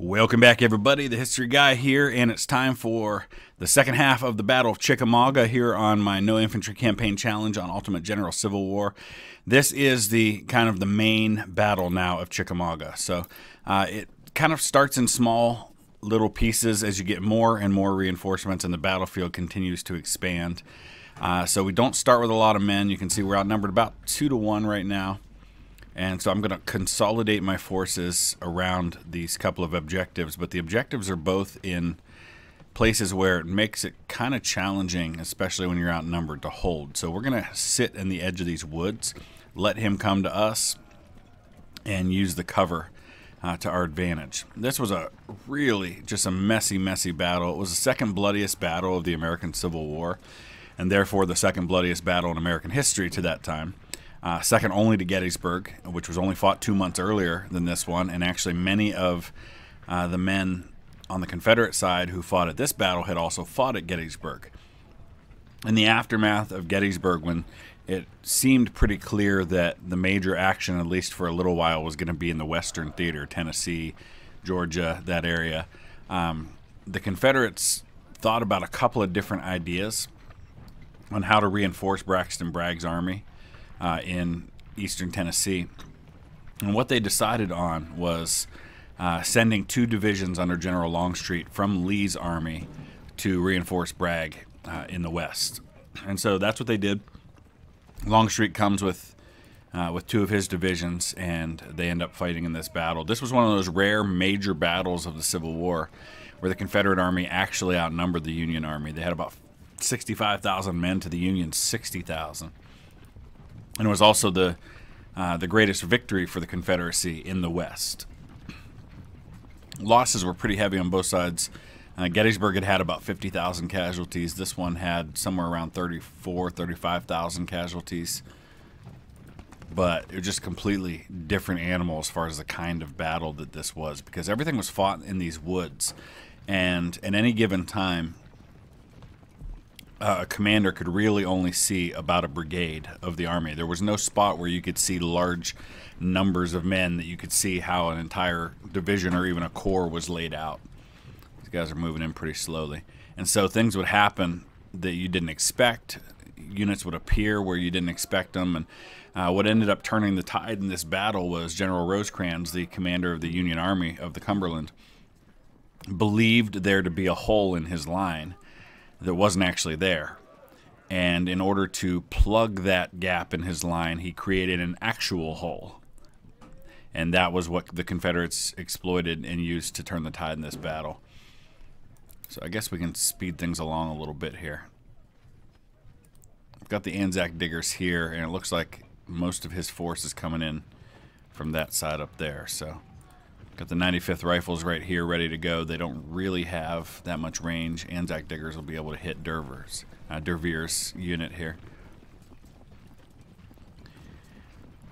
Welcome back, everybody. The History Guy here, and it's time for the second half of the Battle of CHICKAMAUGA here on my No Infantry Campaign Challenge on Ultimate General Civil War. This is the kind of the main battle now of CHICKAMAUGA. So it kind of starts in small little pieces as you get more and more reinforcements, and the battlefield continues to expand. So we don't start with a lot of men. You can see we're outnumbered about 2 to 1 right now. And so I'm going to consolidate my forces around these couple of objectives, but the objectives are both in places where it makes it kind of challenging, especially when you're outnumbered, to hold. So we're going to sit in the edge of these woods, let him come to us, and use the cover to our advantage. This was a really just a messy battle. It was the second bloodiest battle of the American Civil War, and therefore the second bloodiest battle in American history to that time. Second only to Gettysburg, which was only fought 2 months earlier than this one, and actually many of the men on the Confederate side who fought at this battle had also fought at Gettysburg. In the aftermath of Gettysburg, when it seemed pretty clear that the major action, at least for a little while, was going to be in the Western Theater, Tennessee, Georgia, that area, the Confederates thought about a couple of different ideas on how to reinforce Braxton Bragg's army in eastern Tennessee. And what they decided on was sending 2 divisions under General Longstreet from Lee's army to reinforce Bragg in the west. And so that's what they did. Longstreet comes with 2 of his divisions, and they end up fighting in this battle. This was one of those rare major battles of the Civil War where the Confederate army actually outnumbered the Union army. They had about 65,000 men to the Union's 60,000. And it was also the greatest victory for the Confederacy in the West. Losses were pretty heavy on both sides. Gettysburg had about 50,000 casualties. This one had somewhere around 35,000 casualties. But it was just completely different animal as far as the kind of battle that this was, because everything was fought in these woods. And at any given time, a commander could really only see about a brigade of the army. There was no spot where you could see large numbers of men that you could see how an entire division or even a corps was laid out. These guys are moving in pretty slowly. And so things would happen that you didn't expect. Units would appear where you didn't expect them. And what ended up turning the tide in this battle was General Rosecrans, the commander of the Union Army of the Cumberland, believed there to be a hole in his line that wasn't actually there. And in order to plug that gap in his line, he created an actual hole. And that was what the Confederates exploited and used to turn the tide in this battle. So I guess we can speed things along a little bit here. We've got the Anzac Diggers here, and it looks like most of his force is coming in from that side up there. So got the 95th Rifles right here ready to go. They don't really have that much range. Anzac Diggers will be able to hit Dervier's unit here.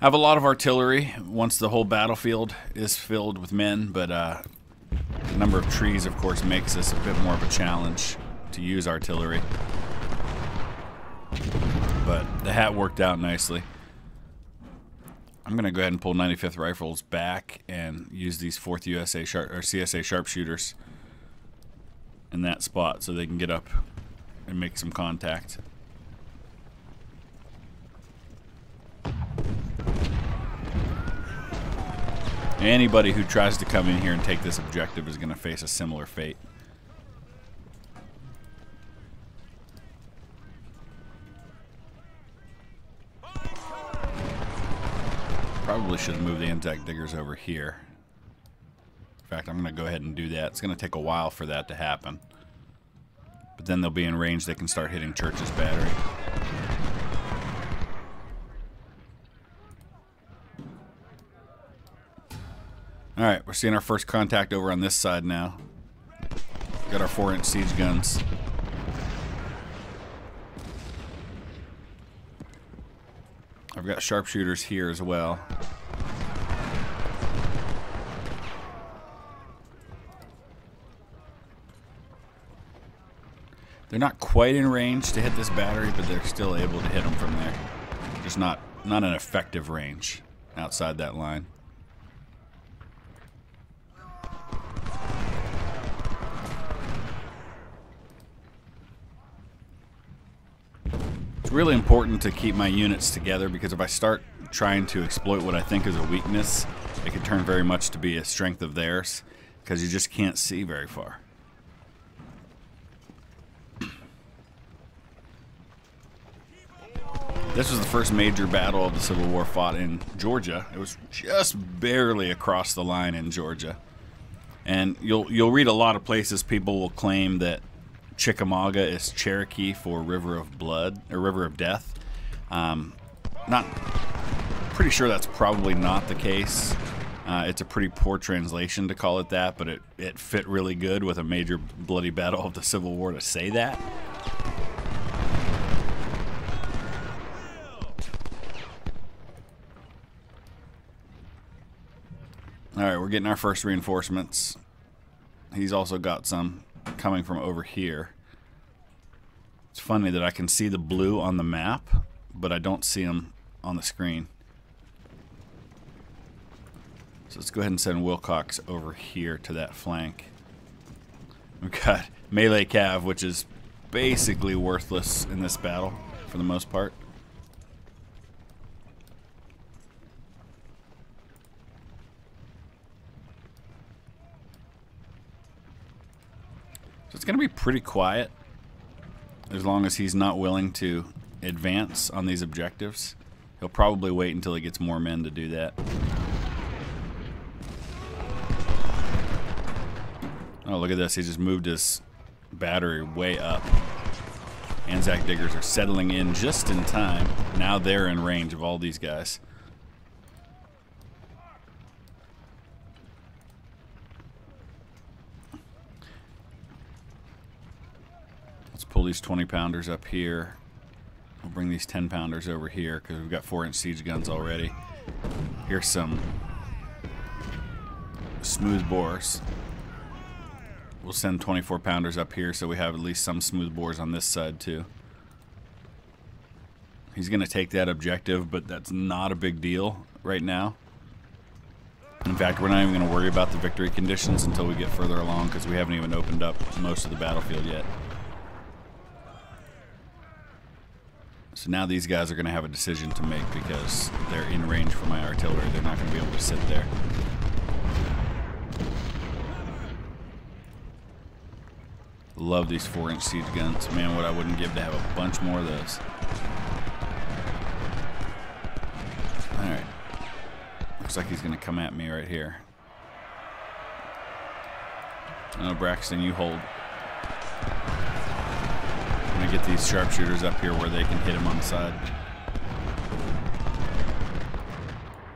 I have a lot of artillery once the whole battlefield is filled with men, but the number of trees, of course, makes this a bit more of a challenge to use artillery. But the hat worked out nicely. I'm going to go ahead and pull 95th Rifles back and use these 4th CSA sharpshooters in that spot so they can get up and make some contact. Anybody who tries to come in here and take this objective is going to face a similar fate. Probably should have moved the Anzac Diggers over here. In fact, I'm going to go ahead and do that. It's going to take a while for that to happen. But then they'll be in range. They can start hitting Church's battery. Alright, we're seeing our first contact over on this side now. Got our 4-inch siege guns. I've got sharpshooters here as well. They're not quite in range to hit this battery, but they're still able to hit them from there. Just not an effective range outside that line. really important to keep my units together, because if I start trying to exploit what I think is a weakness, it could turn very much to be a strength of theirs, because you just can't see very far. This was the first major battle of the Civil War fought in Georgia. It was just barely across the line in Georgia. And you'll read a lot of places people will claim that Chickamauga is Cherokee for River of Blood or River of Death. Pretty sure that's probably not the case. It's a pretty poor translation to call it that, but it fit really good with a major bloody battle of the Civil War to say that. Alright, we're getting our first reinforcements. He's also got some coming from over here. It's funny that I can see the blue on the map, but I don't see them on the screen. So let's go ahead and send Wilcox over here to that flank. We've got melee cav, which is basically worthless in this battle for the most part. So it's going to be pretty quiet as long as he's not willing to advance on these objectives. He'll probably wait until he gets more men to do that. Oh, look at this. He just moved his battery way up. Anzac diggers are settling in just in time. Now they're in range of all these guys. Let's pull these 20-pounders up here. We'll bring these 10-pounders over here because we've got 4-inch siege guns already. Here's some smooth bores. We'll send 24-pounders up here so we have at least some smooth bores on this side too. He's going to take that objective, but that's not a big deal right now. In fact, we're not even going to worry about the victory conditions until we get further along because we haven't even opened up most of the battlefield yet. So now these guys are going to have a decision to make because they're in range for my artillery. They're not going to be able to sit there. Love these 4-inch siege guns. Man, what I wouldn't give to have a bunch more of those. Alright. Looks like he's going to come at me right here. No, Braxton, you hold. I'm going to get these sharpshooters up here where they can hit him on the side.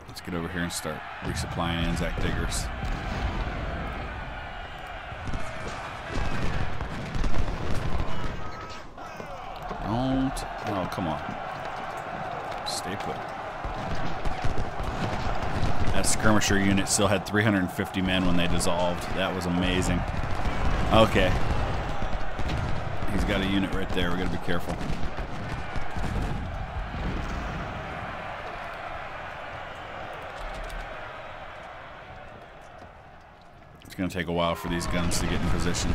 Let's get over here and start resupplying Anzac diggers. Don't. Oh, come on. Stay put. That skirmisher unit still had 350 men when they dissolved. That was amazing. Okay. He's got a unit right there. We got to be careful. It's going to take a while for these guns to get in position.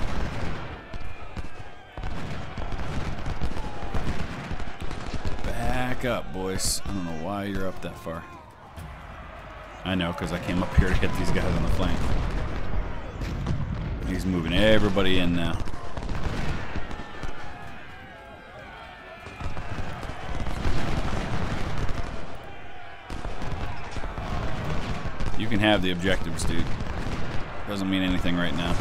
Back up, boys. I don't know why you're up that far. I know, because I came up here to hit these guys on the flank. He's moving everybody in now. You can have the objectives, dude. Doesn't mean anything right now.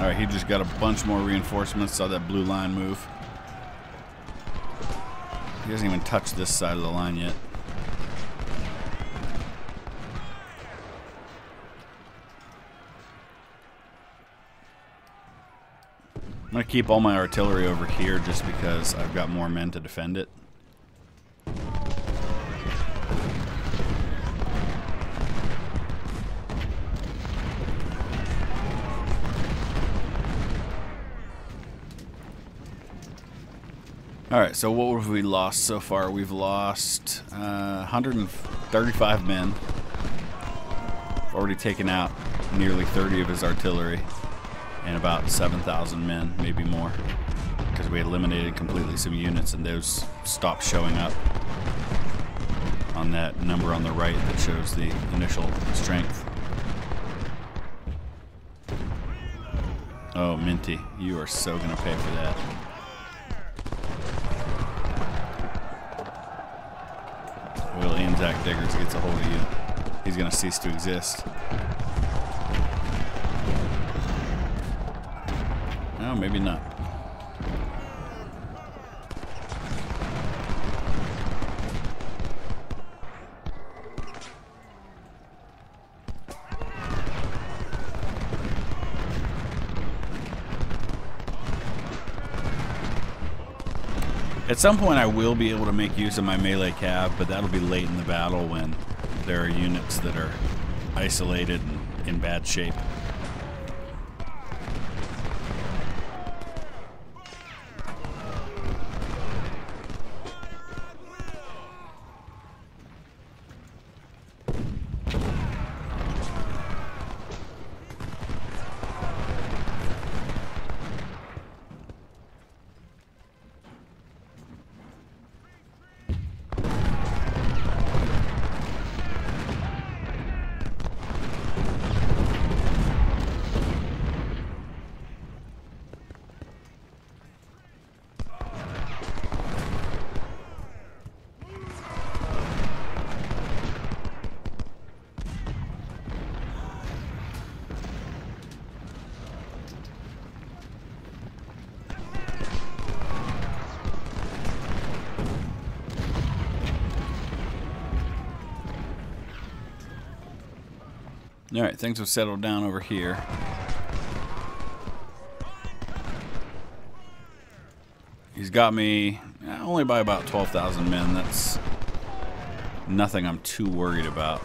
Alright, he just got a bunch more reinforcements. Saw that blue line move. He hasn't even touched this side of the line yet. going to keep all my artillery over here just because I've got more men to defend it. Alright, so what have we lost so far? We've lost 135 men. Already taken out nearly 30 of his artillery. And about 7,000 men, maybe more. Because we eliminated completely some units and those stopped showing up on that number on the right that shows the initial strength. Oh, Minty, you are so going to pay for that. Will Anzac Diggers gets a hold of you, he's going to cease to exist. No, maybe not. At some point I will be able to make use of my melee cav, but that'll be late in the battle when there are units that are isolated and in bad shape. Alright, things have settled down over here. He's got me only by about 12,000 men. That's nothing I'm too worried about.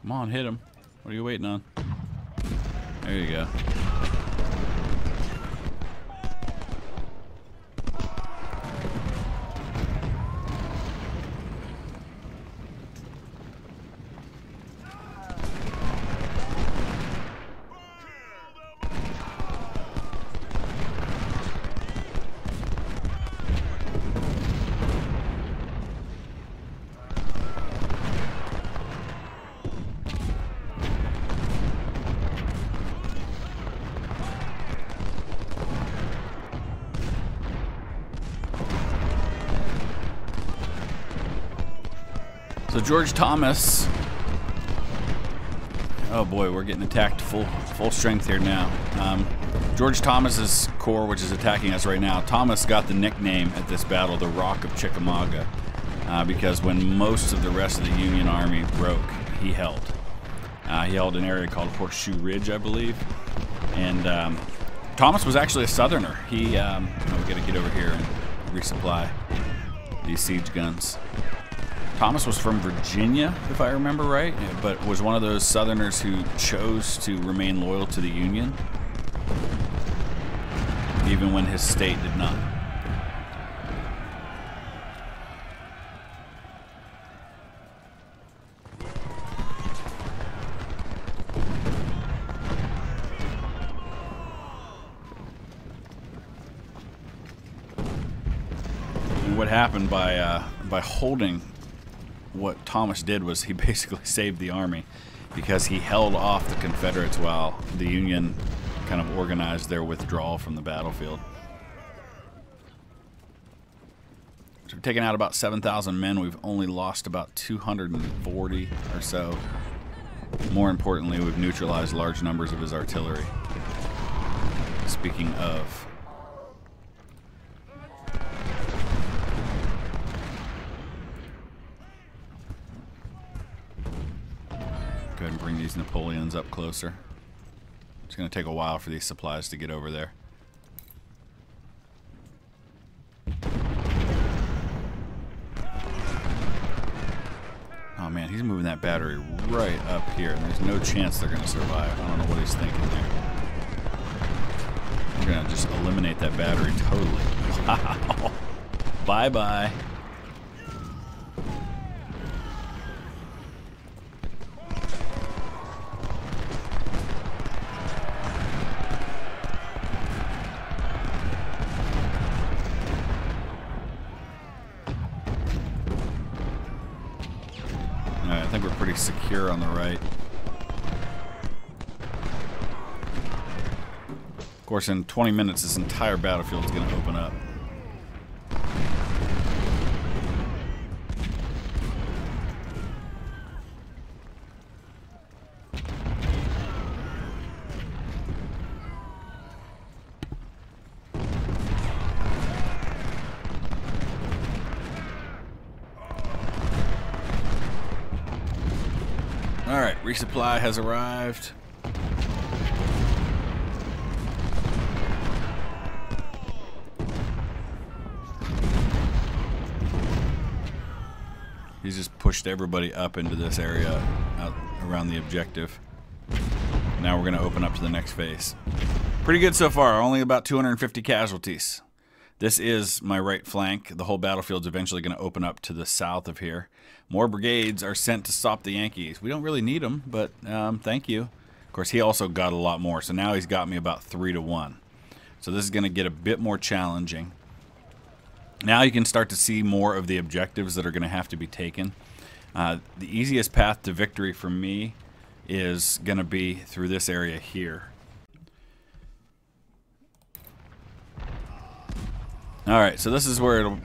Come on, hit him. What are you waiting on? There you go. So George Thomas, oh boy, we're getting attacked full strength here now. George Thomas's corps, which is attacking us right now, Thomas got the nickname at this battle, the Rock of Chickamauga, because when most of the rest of the Union Army broke, he held. He held an area called Horseshoe Ridge, I believe, and Thomas was actually a Southerner. He, we gotta get over here and resupply these siege guns. Thomas was from Virginia, if I remember right, but was one of those Southerners who chose to remain loyal to the Union, even when his state did not. And what happened by holding, what Thomas did was he basically saved the army because he held off the Confederates while the Union kind of organized their withdrawal from the battlefield. So we've taken out about 7,000 men. We've only lost about 240 or so. More importantly, we've neutralized large numbers of his artillery. Speaking of, go ahead and bring these Napoleons up closer. It's going to take a while for these supplies to get over there. Oh man, he's moving that battery right up here, and there's no chance they're going to survive. I don't know what he's thinking there. We're going to just eliminate that battery totally. Wow. Bye-bye. I think we're pretty secure on the right. Of course, in 20 minutes, this entire battlefield is going to open up. Alright, resupply has arrived. He's just pushed everybody up into this area out around the objective. Now we're going to open up to the next phase. Pretty good so far, only about 250 casualties. This is my right flank. The whole battlefield's eventually going to open up to the south of here. More brigades are sent to stop the Yankees. We don't really need them, but thank you. Of course, he also got a lot more, so now he's got me about 3-1. So this is going to get a bit more challenging. Now you can start to see more of the objectives that are going to have to be taken. The easiest path to victory for me is going to be through this area here. Alright, so this is where it'll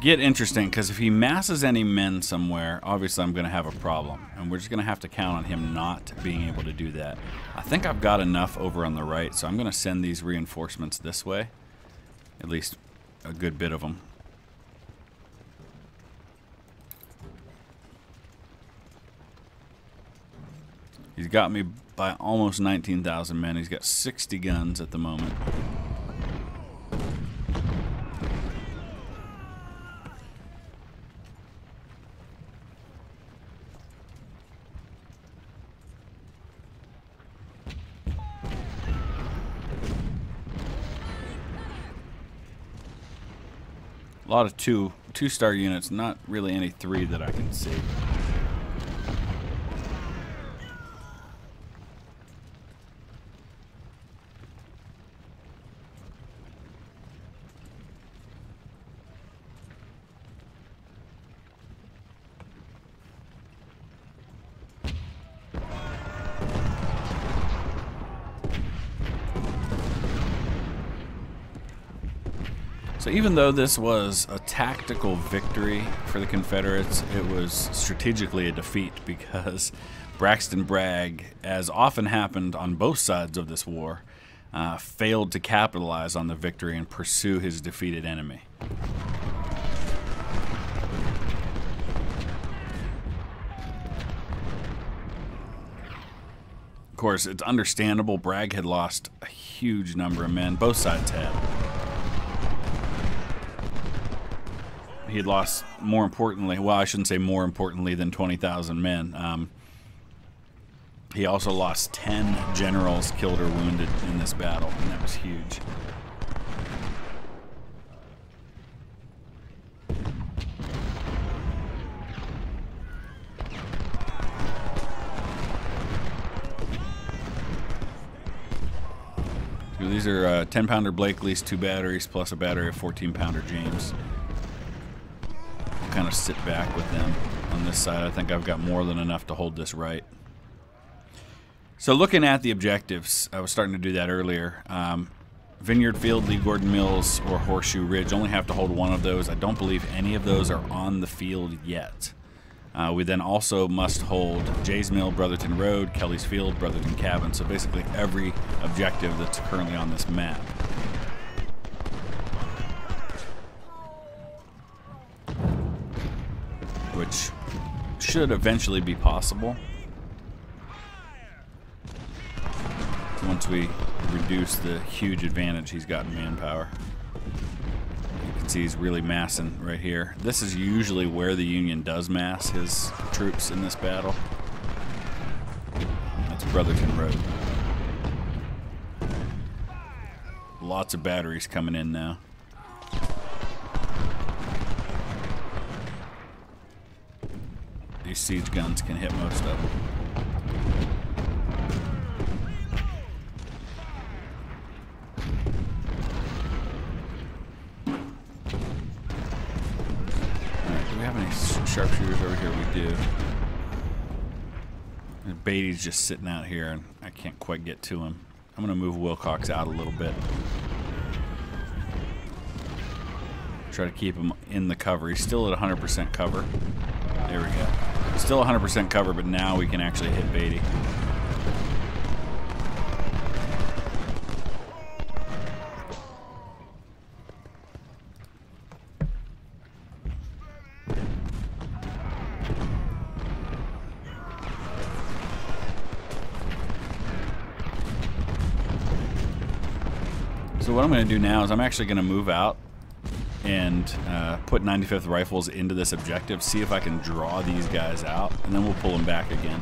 get interesting, because if he masses any men somewhere, obviously I'm going to have a problem. And we're just going to have to count on him not being able to do that. I think I've got enough over on the right, so I'm going to send these reinforcements this way. At least a good bit of them. He's got me by almost 19,000 men. He's got 60 guns at the moment. A lot of two-star units, not really any 3 that I can see. So even though this was a tactical victory for the Confederates, it was strategically a defeat, because Braxton Bragg, as often happened on both sides of this war, failed to capitalize on the victory and pursue his defeated enemy. Of course, it's understandable. Bragg had lost a huge number of men. Both sides had. He had lost, more importantly, well, I shouldn't say more importantly than 20,000 men. He also lost 10 generals killed or wounded in this battle, and that was huge. So these are 10-pounder Blakely's, 2 batteries, plus a battery of 14-pounder James. Kind of sit back with them on this side. I think I've got more than enough to hold this right. So looking at the objectives, I was starting to do that earlier. Vineyard Field, Lee Gordon Mills, or Horseshoe Ridge. Only have to hold one of those. I don't believe any of those are on the field yet. We then also must hold Jay's Mill, Brotherton Road, Kelly's Field, Brotherton Cabin. So basically every objective that's currently on this map. Which should eventually be possible once we reduce the huge advantage he's got in manpower. You can see he's really massing right here. This is usually where the Union does mass his troops in this battle. That's Brotherton Road. Lots of batteries coming in now. These siege guns can hit most of them. Alright, do we have any sharpshooters over here? We do. And Beatty's just sitting out here, and I can't quite get to him. I'm going to move Wilcox out a little bit. Try to keep him in the cover. He's still at 100% cover. There we go. Still 100% cover, but now we can actually hit Beatty. So what I'm going to do now is I'm actually going to move out and put 95th Rifles into this objective, see if I can draw these guys out, and then we'll pull them back again.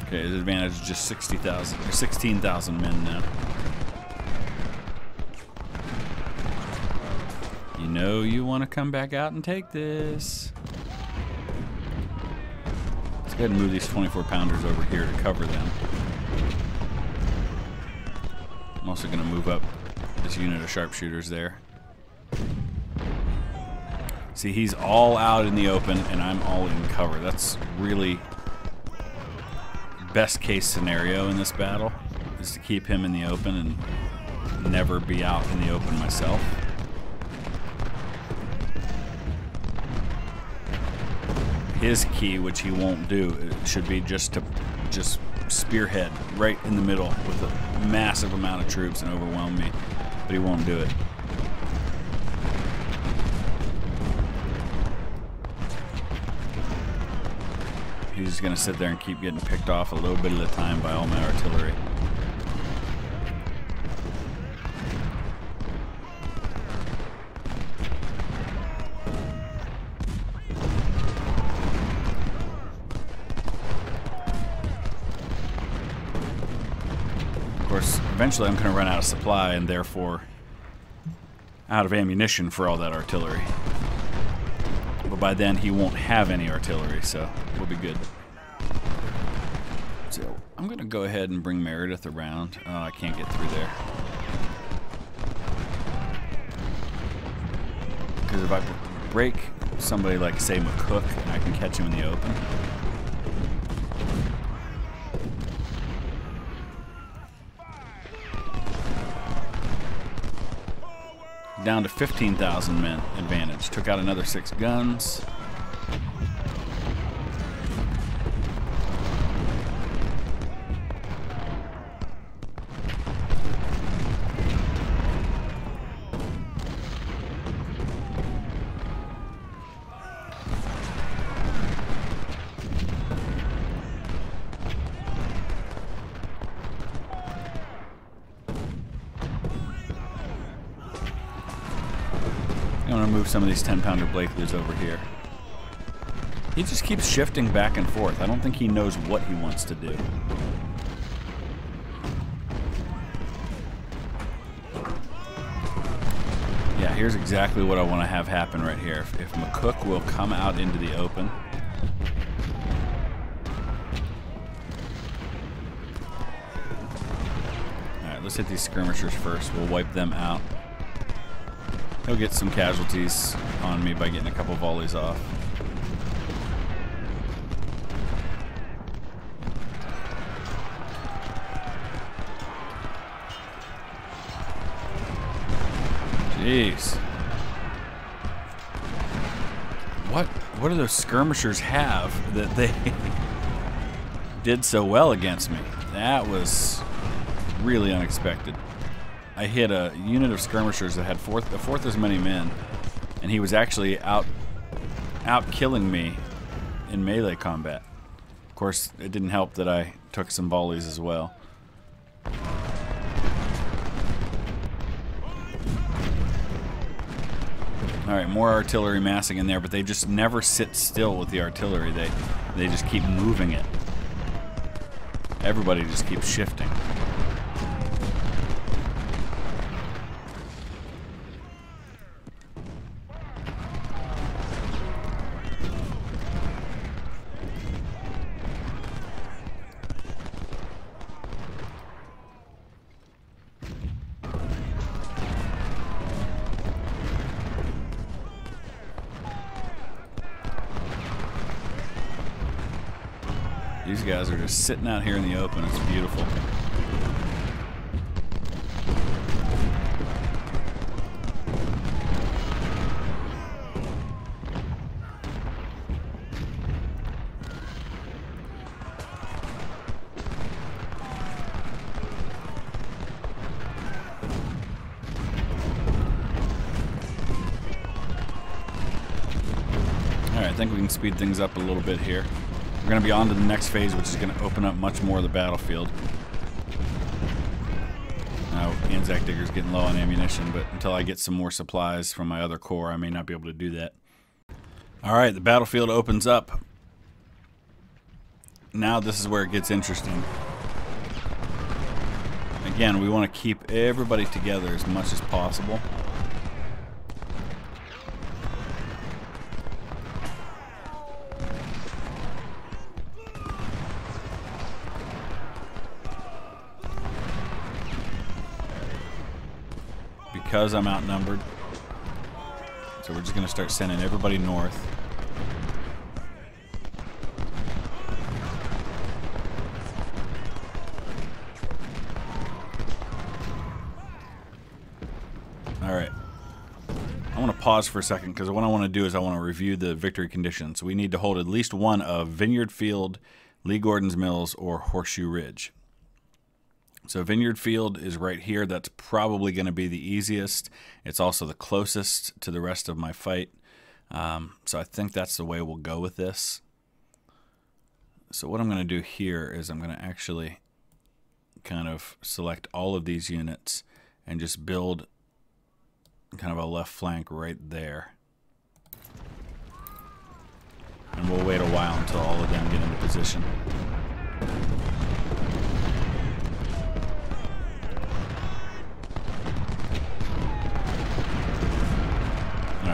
Okay, his advantage is just 60,000 or 16,000 men now. You know you want to come back out and take this. Let's go ahead and move these 24-pounders over here to cover them. I'm also going to move up this unit of sharpshooters there. See, he's all out in the open and I'm all in cover. That's really best case scenario in this battle, is to keep him in the open and never be out in the open myself. His key, which he won't do, it should be just spearhead right in the middle with a massive amount of troops and overwhelm me, but he won't do it. He's just going to sit there and keep getting picked off a little bit at a time by all my artillery. Of course, eventually I'm going to run out of supply and therefore out of ammunition for all that artillery. But by then he won't have any artillery, so we'll be good. So I'm going to go ahead and bring Meredith around. Oh, I can't get through there. Because if I break somebody like, say, McCook, and I can catch him in the open. Down to 15,000 men advantage. Took out another 6 guns. I'm going to move some of these 10-pounder Blakeleys over here. He just keeps shifting back and forth. I don't think he knows what he wants to do. Yeah, here's exactly what I want to have happen right here. If McCook will come out into the open. Alright, let's hit these skirmishers first. We'll wipe them out. He'll get some casualties on me by getting a couple volleys off. Jeez. What do those skirmishers have that they did so well against me? That was really unexpected. I hit a unit of skirmishers that had a fourth as many men, and he was actually out killing me in melee combat. Of course, it didn't help that I took some volleys as well. Alright, more artillery massing in there, but they just never sit still with the artillery. They just keep moving it. Everybody just keeps shifting. These guys are just sitting out here in the open. It's beautiful. All right, I think we can speed things up a little bit here. We're going to be on to the next phase, which is going to open up much more of the battlefield. Now, Anzac Digger's getting low on ammunition, but until I get some more supplies from my other corps, I may not be able to do that. Alright, the battlefield opens up. Now this is where it gets interesting. Again, we want to keep everybody together as much as possible. Because I'm outnumbered. So we're just going to start sending everybody north. Alright. I want to pause for a second because what I want to do is I want to review the victory conditions. We need to hold at least one of Vineyard Field, Lee Gordon's Mills, or Horseshoe Ridge. So Vineyard Field is right here. That's probably going to be the easiest. It's also the closest to the rest of my fight. So I think that's the way we'll go with this. So what I'm going to do here is I'm going to actually kind of select all of these units and just build kind of a left flank right there. And we'll wait a while until all of them get into position.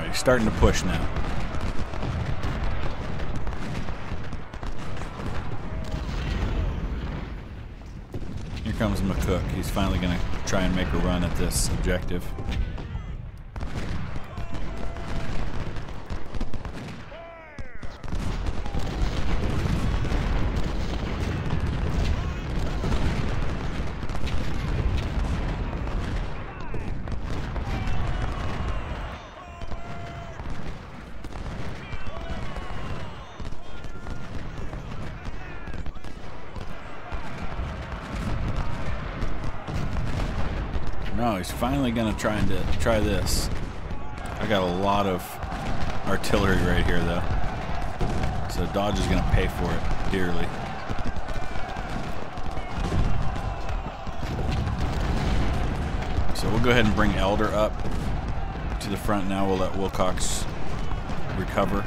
He's starting to push now. Here comes McCook. He's finally going to try and make a run at this objective. No, he's finally going to try this. I got a lot of artillery right here, though. So Dodge is going to pay for it dearly. So we'll go ahead and bring Elder up to the front now. We'll let Wilcox recover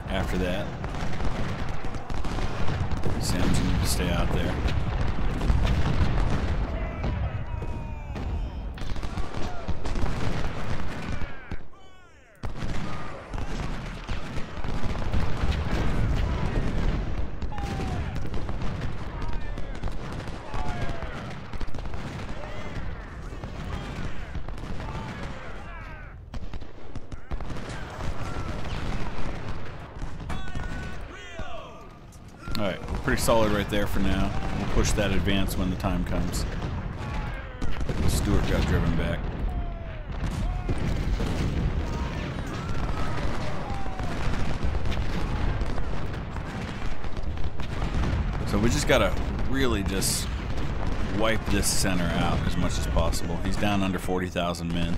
after that. Sam's going to stay out there. pretty solid right there for now. We'll push that advance when the time comes. Stewart got driven back. So we just gotta really just wipe this center out as much as possible. He's down under 40,000 men.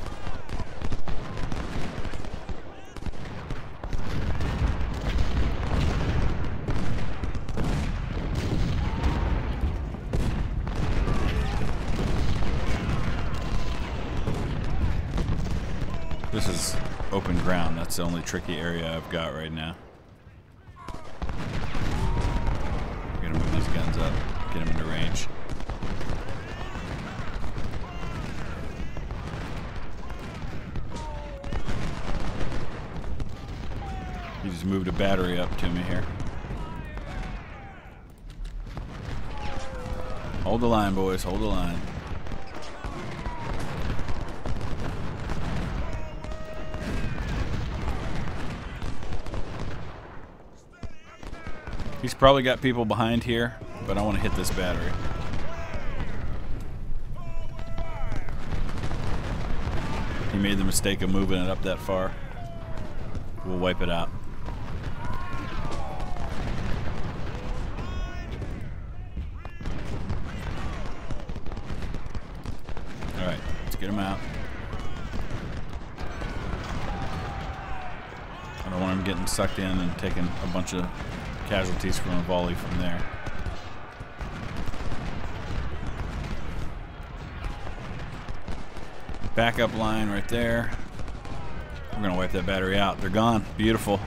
This is open ground. That's the only tricky area I've got right now. Gotta move these guns up, get them into range. He just moved a battery up to me here. Hold the line, boys, hold the line. He's probably got people behind here, but I want to hit this battery. He made the mistake of moving it up that far. We'll wipe it out. Alright, let's get him out. I don't want him getting sucked in and taking a bunch of casualties from a volley from there. Backup line right there. We're gonna wipe that battery out. They're gone. Beautiful.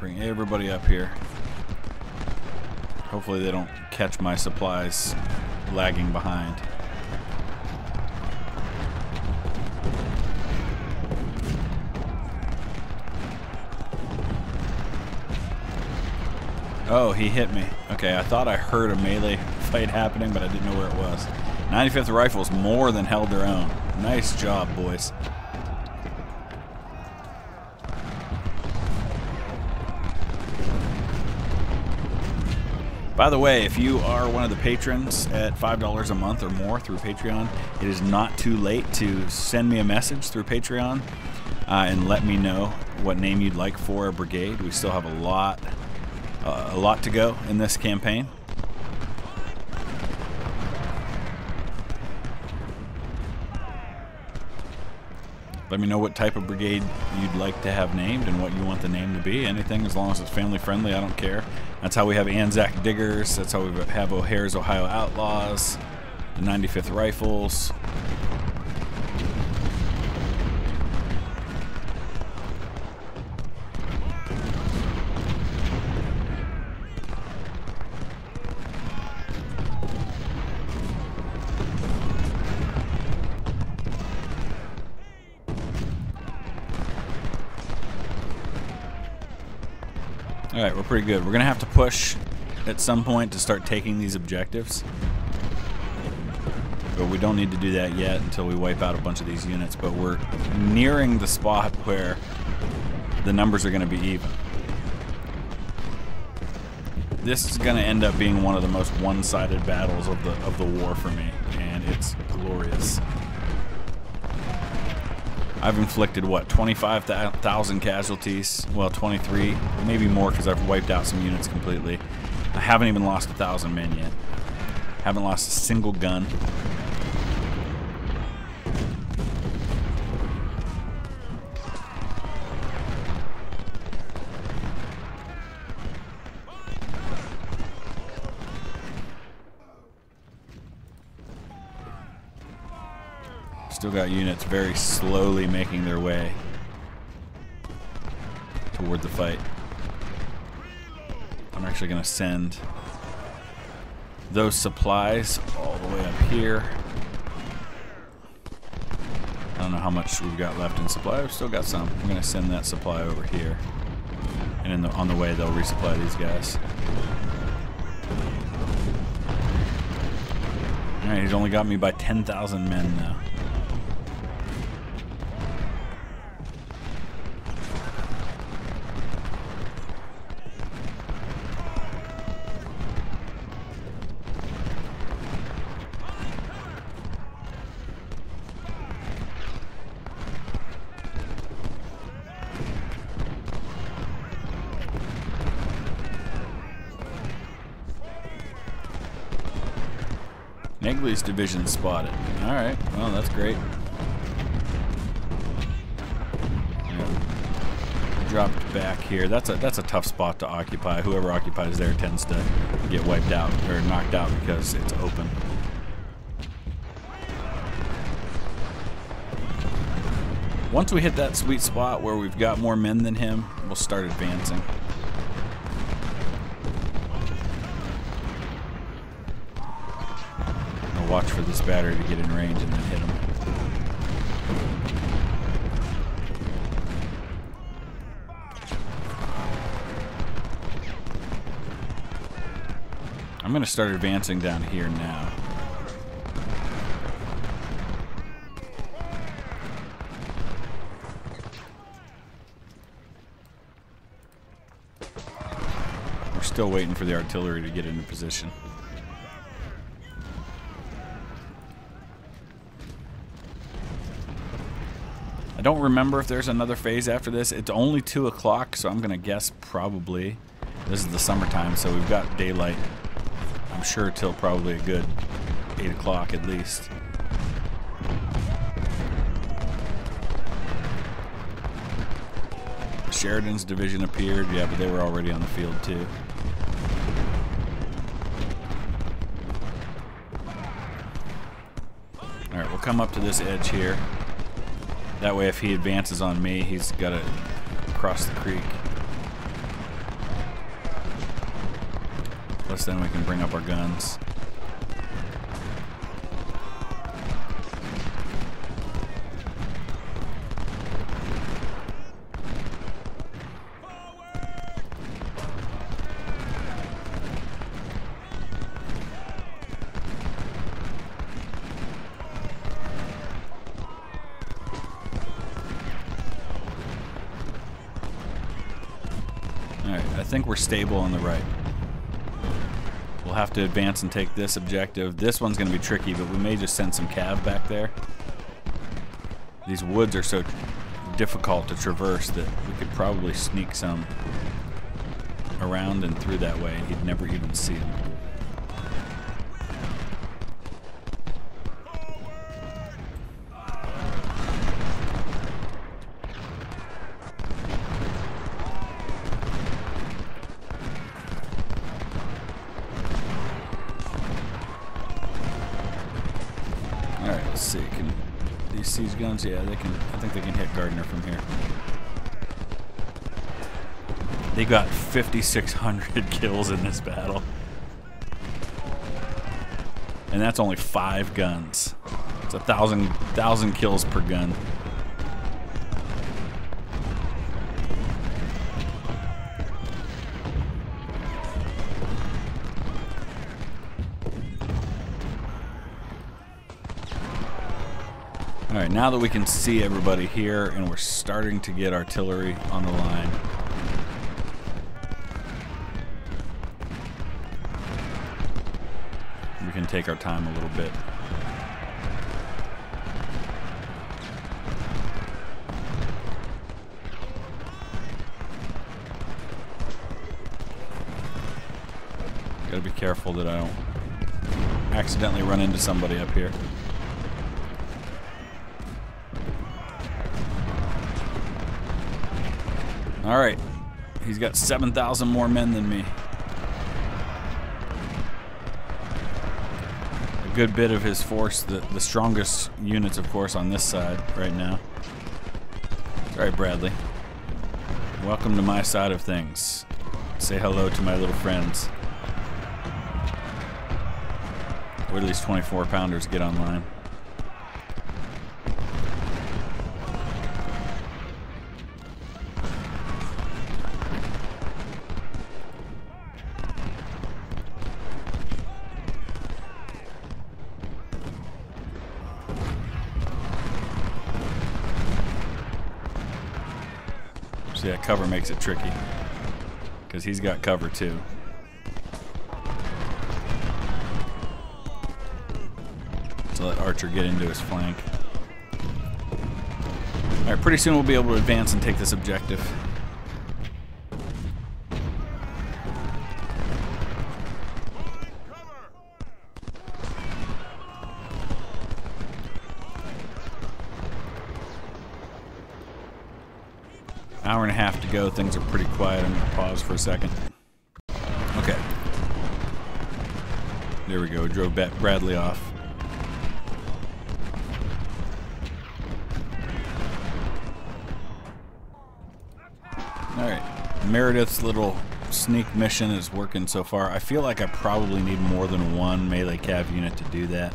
Bring everybody up here. Hopefully they don't catch my supplies lagging behind. Oh, he hit me. Okay, I thought I heard a melee fight happening, but I didn't know where it was. 95th Rifles more than held their own. Nice job, boys. By the way, if you are one of the patrons at $5 a month or more through Patreon, it is not too late to send me a message through Patreon and let me know what name you'd like for a brigade. We still have a lot to go in this campaign. Let me know what type of brigade you'd like to have named and what you want the name to be. Anything, as long as it's family friendly, I don't care. That's how we have Anzac Diggers. That's how we have O'Hare's Ohio Outlaws, the 95th Rifles. Alright, we're pretty good. We're going to have to push at some point to start taking these objectives. But we don't need to do that yet until we wipe out a bunch of these units. But we're nearing the spot where the numbers are going to be even. This is going to end up being one of the most one-sided battles of the war for me. And it's glorious. I've inflicted, what, 25,000 casualties? Well, 23, maybe more because I've wiped out some units completely. I haven't even lost 1,000 men yet. Haven't lost a single gun. Still got units very slowly making their way toward the fight. I'm actually going to send those supplies all the way up here. I don't know how much we've got left in supply. We've still got some. I'm going to send that supply over here. And on the way, they'll resupply these guys. Alright, he's only got me by 10,000 men now. Negley's division spotted. Alright, well, that's great. Yeah. Dropped back here. That's a tough spot to occupy. Whoever occupies there tends to get wiped out or knocked out because it's open. Once we hit that sweet spot where we've got more men than him, we'll start advancing. I'll watch for this battery to get in range and then hit him. I'm going to start advancing down here now. Still waiting for the artillery to get into position. I don't remember if there's another phase after this. It's only 2 o'clock, so I'm gonna guess probably. This is the summertime, so we've got daylight, I'm sure, till probably a good 8 o'clock at least. Sheridan's division appeared, yeah, but they were already on the field too. Alright, we'll come up to this edge here. That way if he advances on me, he's got to cross the creek. Plus then we can bring up our guns. I think we're stable on the right. We'll have to advance and take this objective. This one's going to be tricky, but we may just send some cav back there. These woods are so difficult to traverse that we could probably sneak some around and through that way, and he'd never even see them. Alright, let's see. Can these siege guns? Yeah, they can. I think they can hit Gardner from here. They got 5,600 kills in this battle. And that's only 5 guns. It's 1,000 kills per gun. Alright, now that we can see everybody here and we're starting to get artillery on the line, we can take our time a little bit. Gotta be careful that I don't accidentally run into somebody up here. Alright, he's got 7,000 more men than me. A good bit of his force, the strongest units, of course, on this side right now. Alright, Bradley. Welcome to my side of things. Say hello to my little friends. Wait till these 24-pounders get online. See, that cover makes it tricky because he's got cover too. So let Archer get into his flank. Alright, pretty soon we'll be able to advance and take this objective. Hour and a half to go. Things are pretty quiet. I'm going to pause for a second. Okay. There we go. Drove Bradley off. Alright. Meredith's little sneak mission is working so far. I feel like I probably need more than one melee cav unit to do that.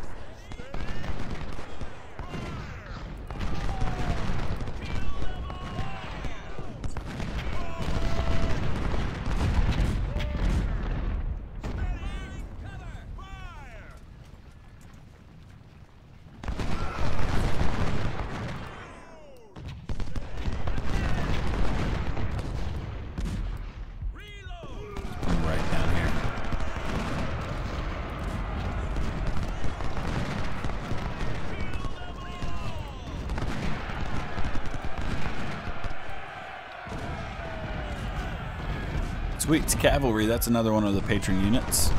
Sweet, it's cavalry. That's another one of the patron units.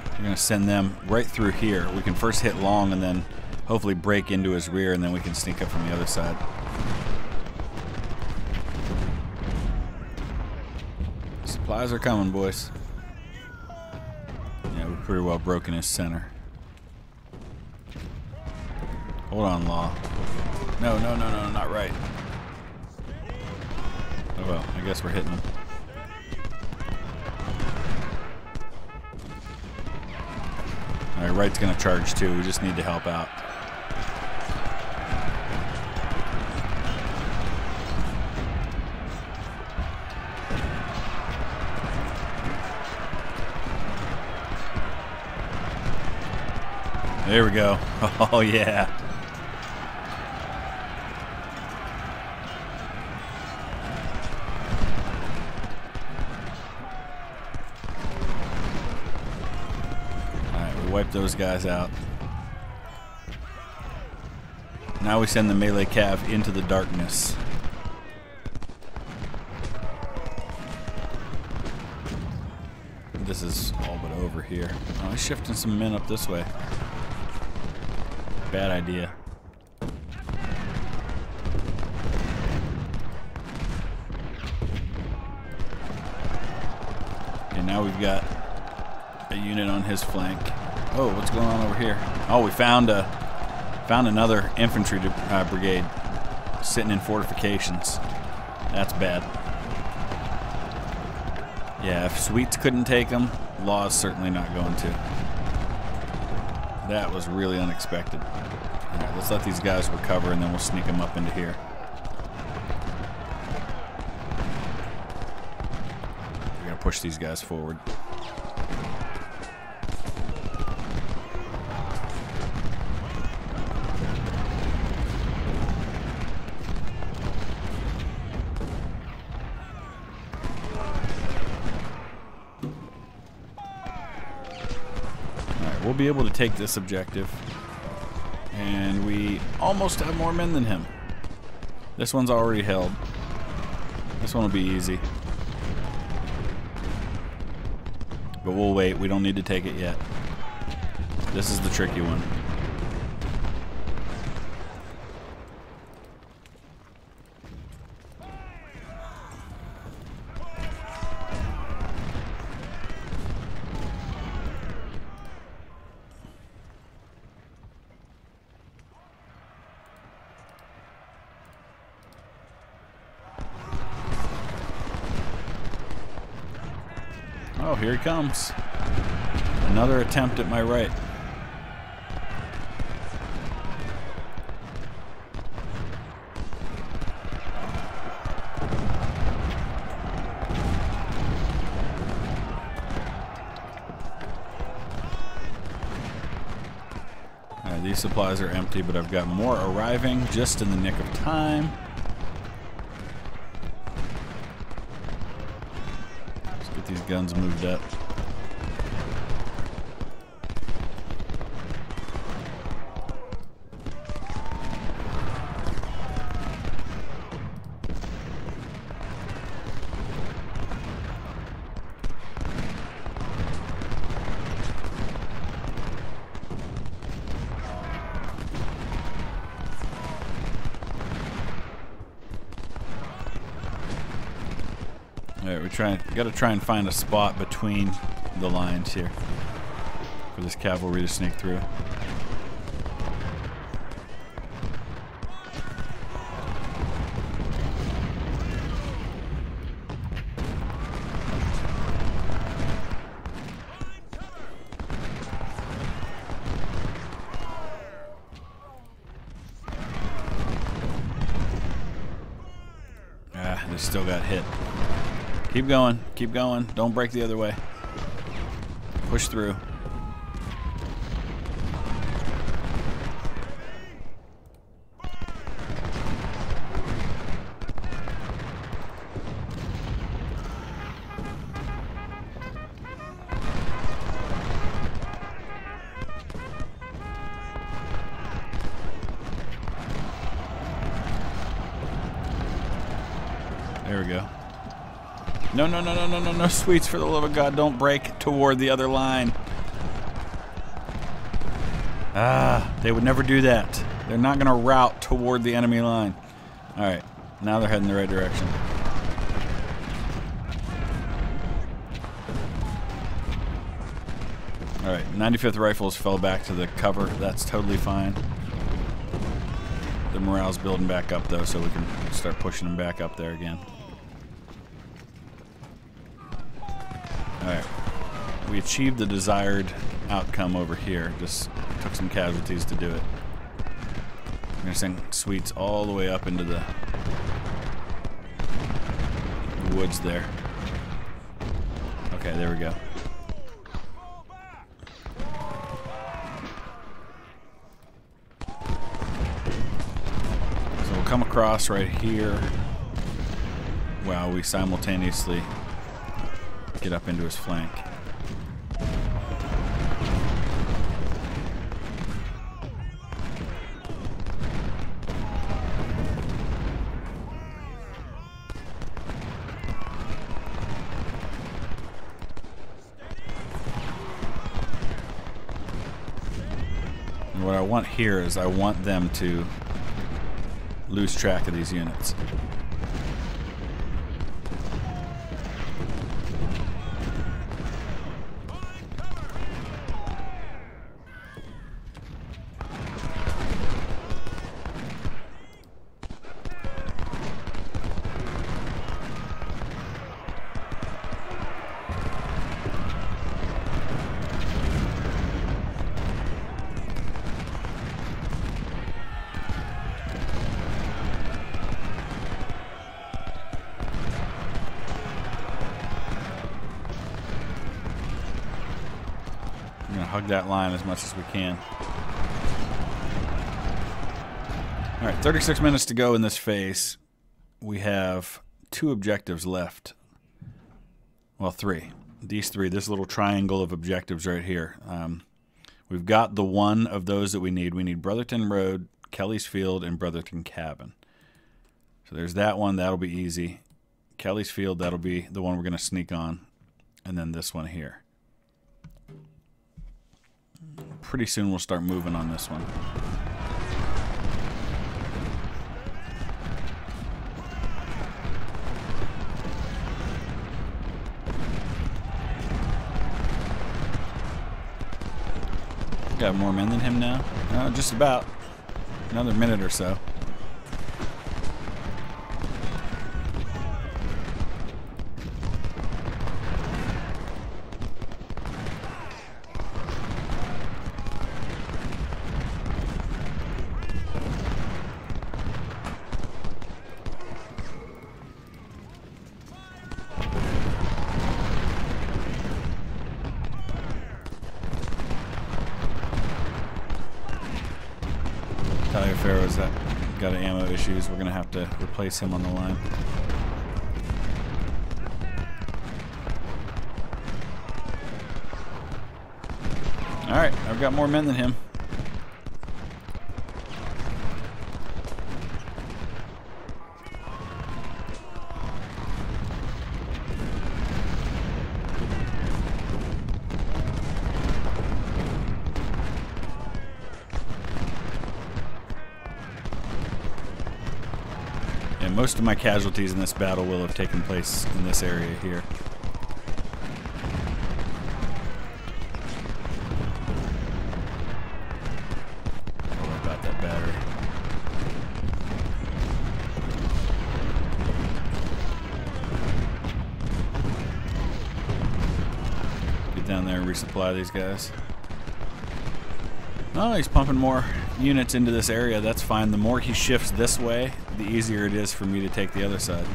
We're going to send them right through here. We can first hit Long and then hopefully break into his rear, and then we can sneak up from the other side. Supplies are coming, boys. Yeah, we've pretty well broken his center. Hold on, Law. No, not right. Oh well, I guess we're hitting them. Alright, right's gonna charge too. We just need to help out. There we go. Oh yeah. Wipe those guys out. Now we send the melee cav into the darkness. This is all but over here. Oh, he's shifting some men up this way. Bad idea. Okay, now we've got a unit on his flank. Oh, what's going on over here? Oh, we found another infantry brigade sitting in fortifications. That's bad. Yeah, if Sweets couldn't take them, Law's certainly not going to. That was really unexpected. All right, let's let these guys recover, and then we'll sneak them up into here. We're gonna push these guys forward. We'll be able to take this objective, and we almost have more men than him. This one's already held. This one will be easy, but we'll wait. We don't need to take it yet. This is the tricky one. Oh, here he comes. Another attempt at my right. Alright, these supplies are empty, but I've got more arriving just in the nick of time. These guns moved up. All right, we got to try and find a spot between the lines here for this cavalry to sneak through. They still got hit. Keep going. Keep going. Don't break the other way. Push through. There we go. No, no, no, no, no, no, no, sweets, for the love of God, don't break toward the other line. Ah, they would never do that. They're not going to route toward the enemy line. All right, now they're heading the right direction. All right, 95th Rifles fell back to the cover. That's totally fine. The morale's building back up, though, so we can start pushing them back up there again. Alright, we achieved the desired outcome over here. Just took some casualties to do it. I'm going to send sweets all the way up into the woods there. Okay, there we go. So we'll come across right here while we simultaneously get up into his flank. And what I want here is I want them to lose track of these units. Hug that line as much as we can. All right, 36 minutes to go in this phase. We have 2 objectives left. Well, 3. These 3, this little triangle of objectives right here. We've got the one of those that we need. We need Brotherton Road, Kelly's Field, and Brotherton Cabin. So there's that one. That'll be easy. Kelly's Field, that'll be the one we're going to sneak on. And then this one here. Pretty soon we'll start moving on this one. Got more men than him now? No, just about. Another minute or so. Pharaoh's got ammo issues. We're going to have to replace him on the line. Alright, I've got more men than him. Most of my casualties in this battle will have taken place in this area here. What about that battery? Get down there and resupply these guys. Oh, he's pumping more units into this area. That's fine. The more he shifts this way, the easier it is for me to take the other side.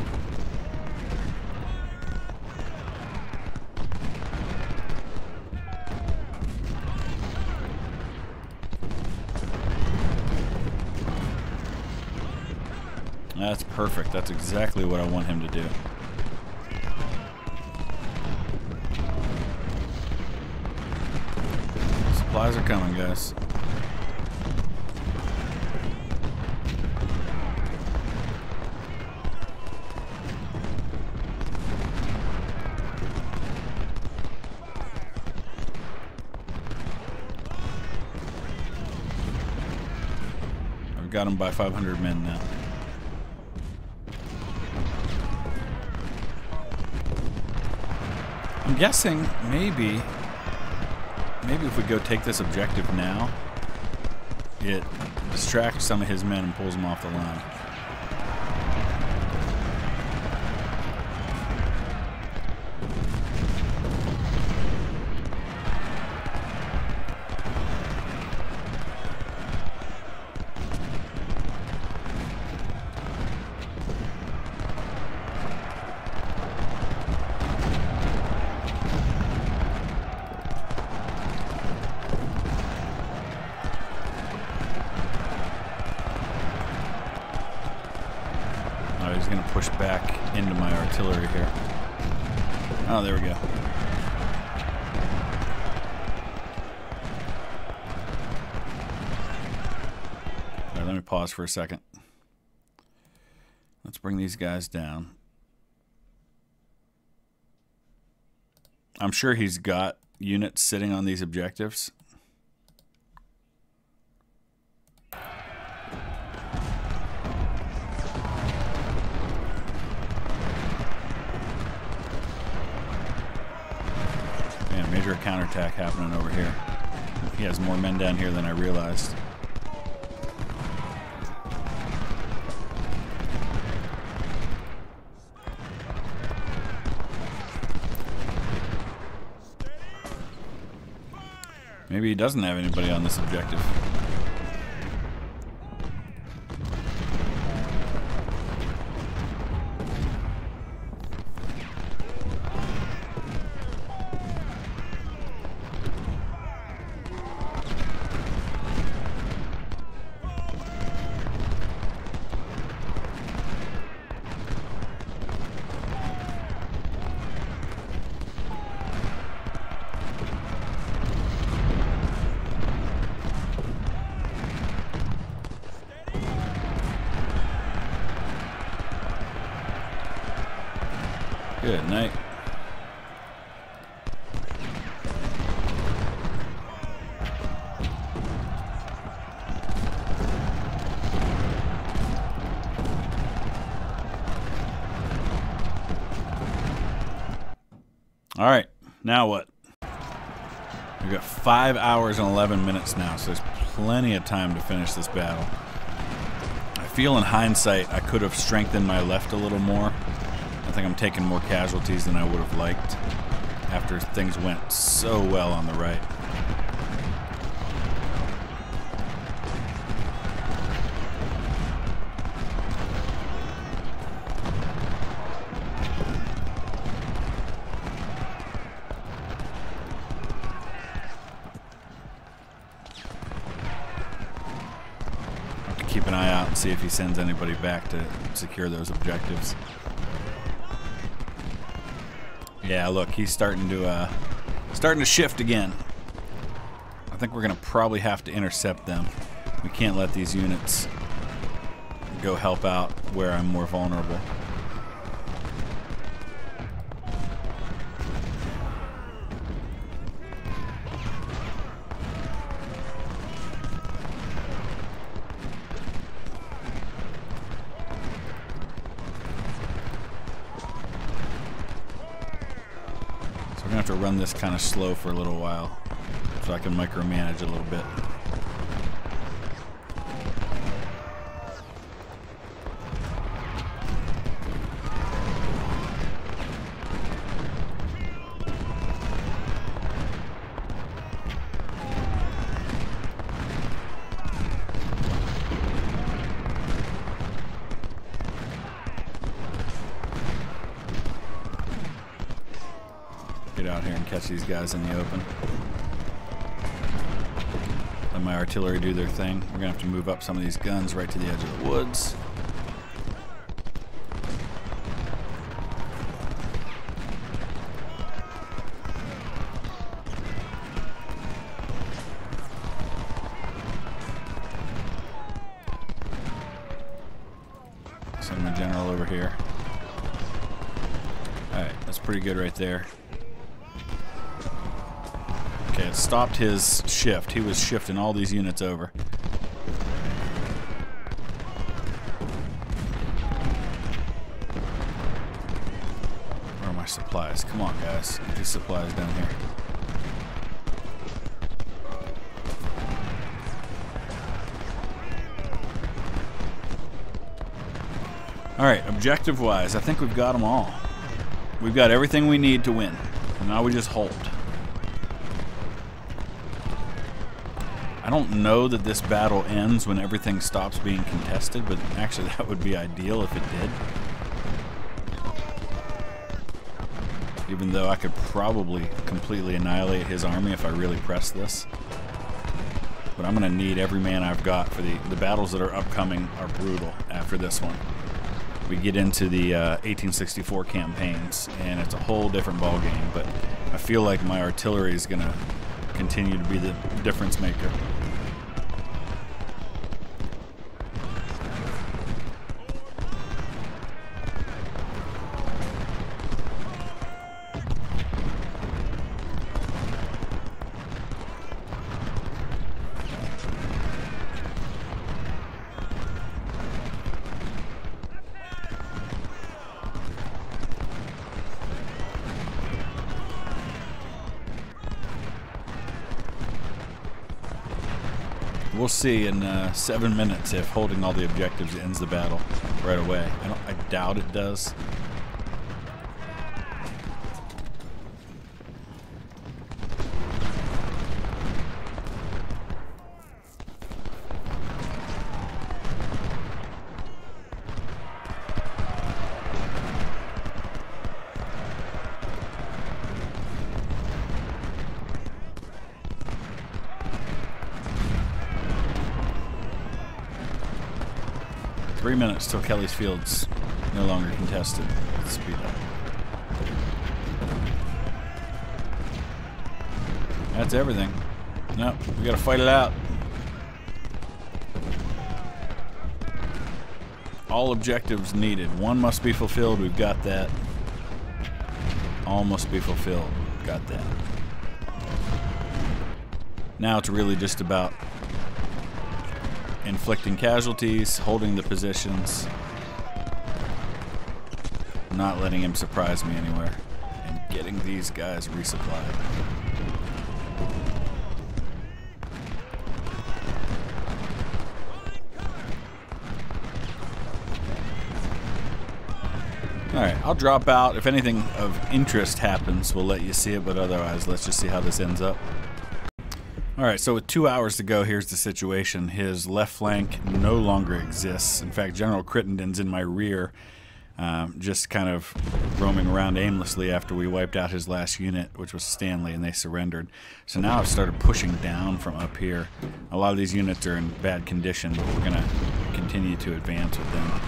That's perfect. That's exactly what I want him to do. Supplies are coming, guys. I've got him by 500 men now. I'm guessing maybe if we go take this objective now, it distracts some of his men and pulls them off the line. He's going to push back into my artillery here. Oh, there we go. All right, let me pause for a second. Let's bring these guys down. I'm sure he's got units sitting on these objectives. Major counterattack happening over here. He has more men down here than I realized. Maybe he doesn't have anybody on this objective. Good night. All right, now what? We've got 5 hours and 11 minutes now, so there's plenty of time to finish this battle. I feel in hindsight I could have strengthened my left a little more. I think I'm taking more casualties than I would have liked after things went so well on the right. Keep an eye out and see if he sends anybody back to secure those objectives. Yeah, look, he's starting to shift again. I think we're gonna probably have to intercept them. We can't let these units go help out where I'm more vulnerable. we're gonna have to run this kind of slow for a little while so I can micromanage a little bit. Get out here and catch these guys in the open. Let my artillery do their thing. We're gonna have to move up some of these guns right to the edge of the woods. Send my general over here. Alright, that's pretty good right there. Okay, it stopped his shift. He was shifting all these units over. Where are my supplies? Come on, guys. Get these supplies down here. Alright, objective-wise, I think we've got them all. We've got everything we need to win. And now we just hold. I don't know that this battle ends when everything stops being contested, but actually that would be ideal if it did. Even though I could probably completely annihilate his army if I really press this. But I'm going to need every man I've got for the battles that are upcoming are brutal after this one. We get into the 1864 campaigns, and it's a whole different ballgame, but I feel like my artillery is going to continue to be the difference maker. We'll see in 7 minutes if holding all the objectives ends the battle right away. I doubt it does. Three minutes till Kelly's Field's no longer contested. Let's speed up. That's everything. Nope, we gotta fight it out. All objectives needed. One must be fulfilled. We've got that. All must be fulfilled. Got that. Now it's really just about inflicting casualties, holding the positions, not letting him surprise me anywhere, and getting these guys resupplied. Alright, I'll drop out. If anything of interest happens, we'll let you see it, but otherwise, let's just see how this ends up. Alright, so with 2 hours to go, here's the situation. His left flank no longer exists. In fact, General Crittenden's in my rear, just kind of roaming around aimlessly after we wiped out his last unit, which was Stanley, and they surrendered. So now I've started pushing down from up here. A lot of these units are in bad condition, but we're going to continue to advance with them.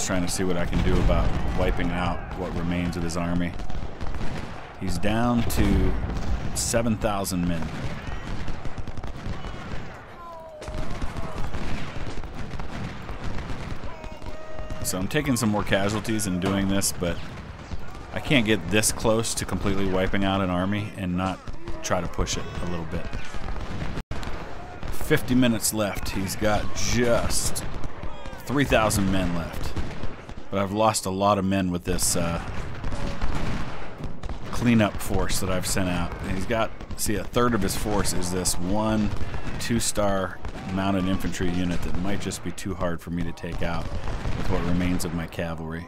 Trying to see what I can do about wiping out what remains of his army. He's down to 7,000 men. So I'm taking some more casualties in doing this, but I can't get this close to completely wiping out an army and not try to push it a little bit. 50 minutes left. He's got just 3,000 men left. But I've lost a lot of men with this cleanup force that I've sent out. And he's got, see, a third of his force is this 1 2-star mounted infantry unit that might just be too hard for me to take out with what remains of my cavalry.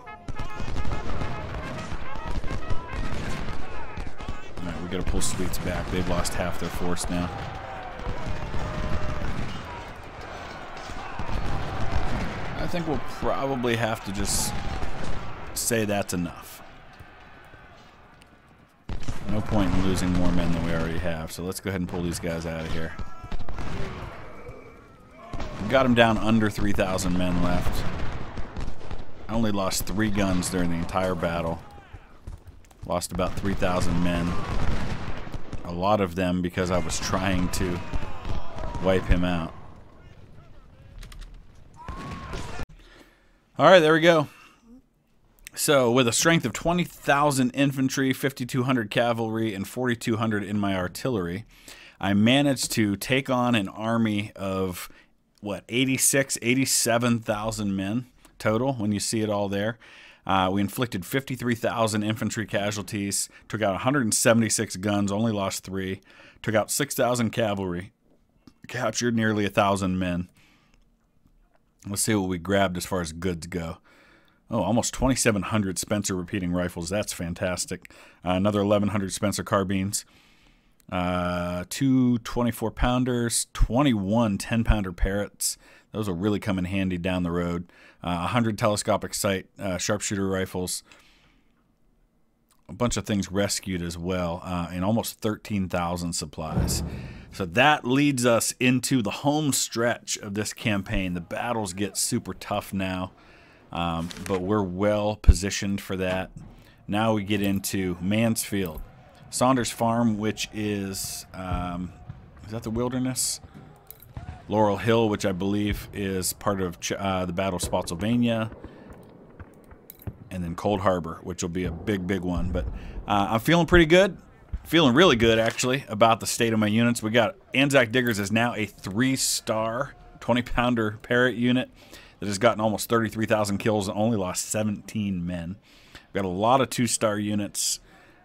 Alright, we gotta pull Sweets back. They've lost half their force now. I think we'll probably have to just say that's enough. No point in losing more men than we already have, so let's go ahead and pull these guys out of here. We got them down under 3,000 men left. I only lost 3 guns during the entire battle. Lost about 3,000 men. A lot of them because I was trying to wipe him out. Alright, there we go. So, with a strength of 20,000 infantry, 5,200 cavalry, and 4,200 in my artillery, I managed to take on an army of, what, 87,000 men total, when you see it all there. We inflicted 53,000 infantry casualties, took out 176 guns, only lost 3, took out 6,000 cavalry, captured nearly 1,000 men. Let's see what we grabbed as far as goods go. Oh, almost 2,700 Spencer repeating rifles. That's fantastic. Another 1,100 Spencer carbines. 2 24-pounders, 21 10-pounder Parrots. Those will really come in handy down the road. 100 telescopic sight sharpshooter rifles. A bunch of things rescued as well, and almost 13,000 supplies. So that leads us into the home stretch of this campaign. The battles get super tough now, but we're well positioned for that. Now we get into Mansfield. Saunders Farm, which is that the Wilderness? Laurel Hill, which I believe is part of the Battle of Spotsylvania. And then Cold Harbor, which will be a big, big one. But I'm feeling pretty good. Feeling really good, actually, about the state of my units. We got Anzac Diggers is now a 3-star 20-pounder Parrot unit that has gotten almost 33,000 kills and only lost 17 men. We've got a lot of 2-star units.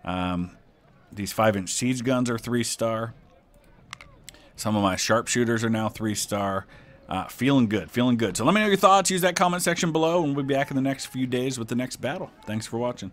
These 5-inch siege guns are 3-star. Some of my sharpshooters are now 3-star. Feeling good, feeling good. So let me know your thoughts. Use that comment section below, and we'll be back in the next few days with the next battle. Thanks for watching.